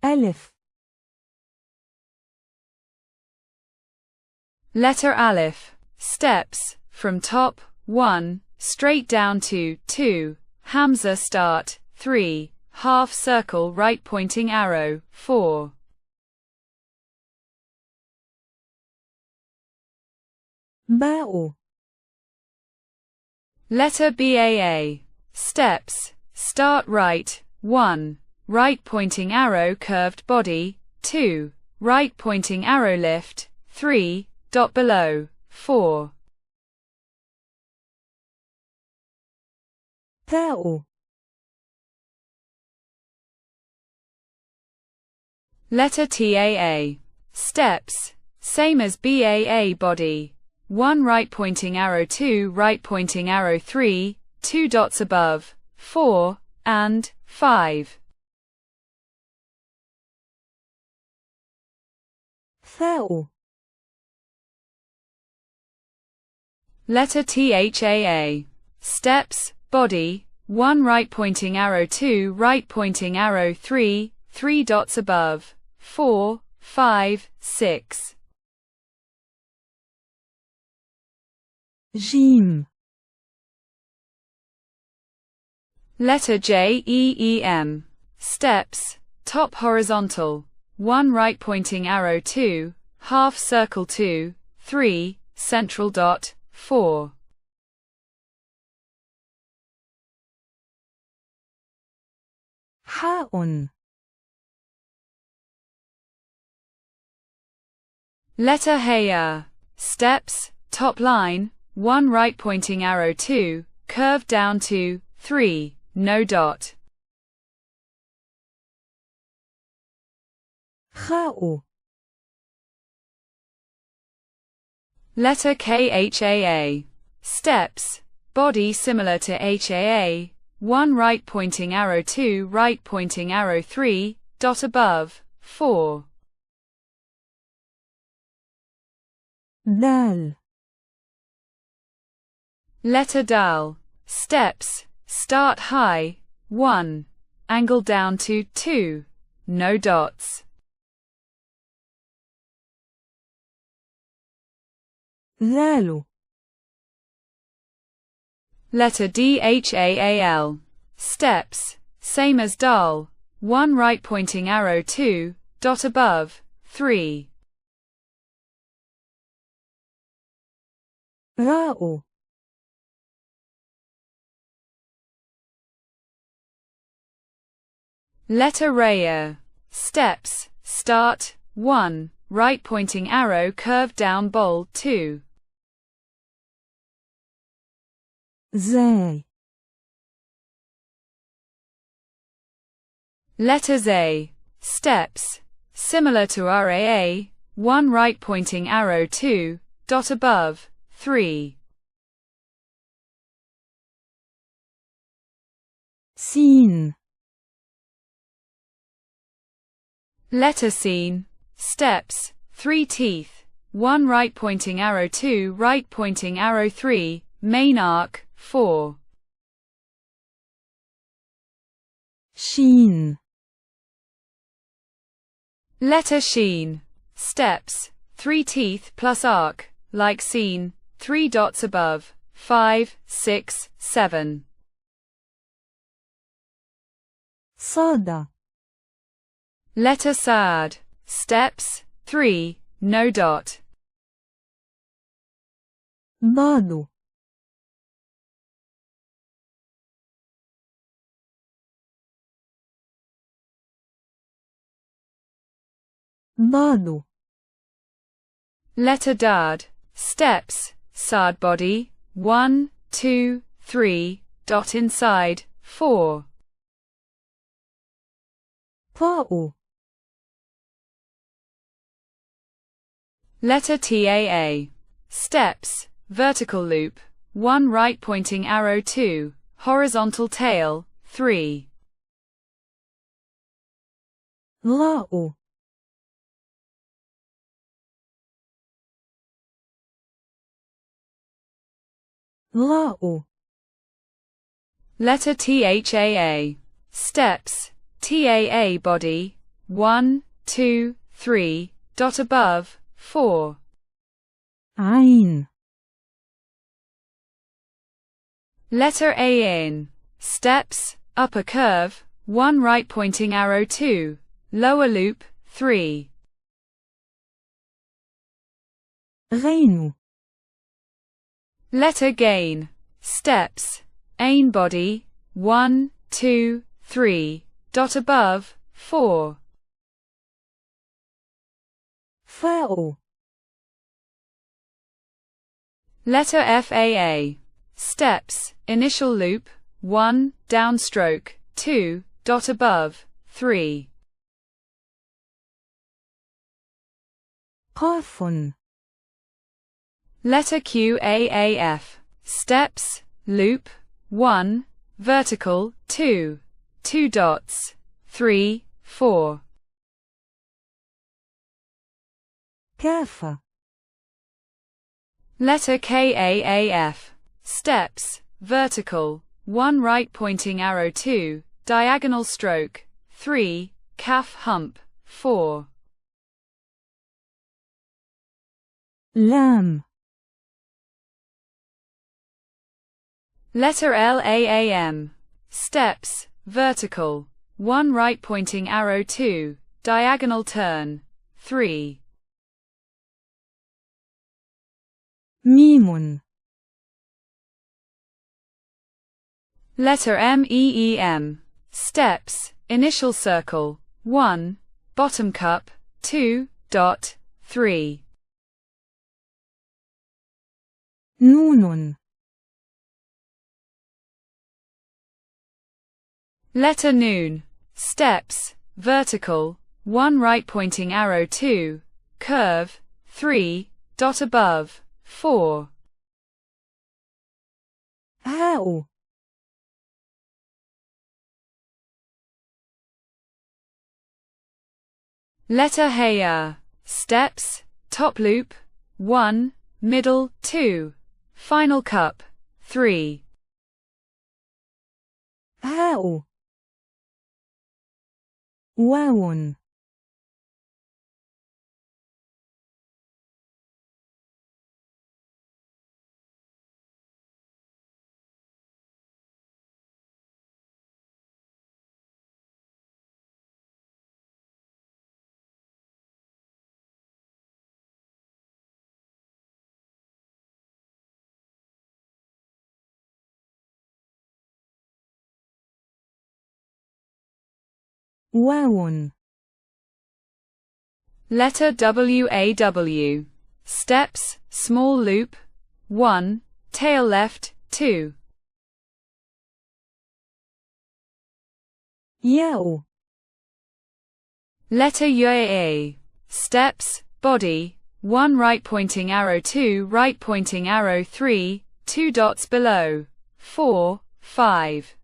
ألف. Letter Alif. Steps, from top, 1, straight down to 2, Hamza start, 3, half circle right pointing arrow, 4. باء. Letter Baa. Steps, start right, 1, right pointing arrow curved body, 2, right pointing arrow lift, 3, dot below, 4. ثاء. Letter Taa. Steps, same as Baa body, 1 right pointing arrow, 2 right pointing arrow, 3, 2 dots above, 4, and 5. ثاء. Letter Thaa. Steps, body, 1 right pointing arrow, 2 right pointing arrow, 3, 3 dots above, 4, 5, 6. جيم. Letter Jeem. Steps, top horizontal, 1 right pointing arrow, 2, half circle, 2, 3, central dot, 4. حاء. Letter Haya. Steps, top line, 1 right pointing arrow, 2, curve down to 3, no dot. خاء. Letter Khaa. Steps, body similar to Haa, 1 right pointing arrow, 2 right pointing arrow, 3, dot above, 4. دال. Letter Dal. Steps, start high, 1, angle down to 2, no dots. ذال. Letter Dhaal. Steps, same as Dal, 1 right pointing arrow, 2, dot above, 3. راء. Letter Raya. Steps, start, 1, right pointing arrow curve down bold, 2. زاي. Letter Za. Steps, similar to Raa, 1 right pointing arrow, 2, dot above, 3. سين. Letter Sin. Steps, 3 teeth, 1 right pointing arrow, 2 right pointing arrow, 3, main arc, 4. شين. Letter Sheen. Steps, 3 teeth plus arc, like Sin, 3 dots above, 5, 6, 7. صاد. Letter Sad. Steps, 3, no dot. ضاد. ضاد. Letter Dad. Steps, Sad body, 1, 2, 3, dot inside, 4. طاء. Letter Taa. Steps, vertical loop, 1 right pointing arrow, 2, horizontal tail, 3. ضاء. ضاء. Letter Thaa. Steps, Taa body, 1, 2, 3, dot above, 4. عين. Letter A in. Steps, upper curve, 1 right pointing arrow 2, lower loop, 3. غين. Letter gain. Steps, ain body, 1, 2, 3, dot above, 4. فاء. Letter FAA. Steps, initial loop, 1, downstroke, 2, dot above, 3. قاف. Letter QAAF. Steps, loop, 1, vertical, 2, 2 dots, 3, 4. كاف. Letter KAAF. Steps, vertical, 1 right pointing arrow 2, diagonal stroke, 3, calf hump, 4. لام. Letter LAAM. Steps, vertical, 1 right pointing arrow 2, diagonal turn, 3. ميم. Letter MEEM. Steps, initial circle, 1, bottom cup, 2, dot, 3. نون. Letter noon. Steps, vertical, 1 right pointing arrow 2, curve, 3, dot above, 4. هاء. Letter Heya. Steps, top loop, 1, middle, 2, final cup, 3. هاء. واو. واو. Letter WAW. Steps, small loop, 1, tail left, 2. ياء. Letter YA. Steps, body, 1 right pointing arrow 2 right pointing arrow 3, 2 dots below, 4, 5.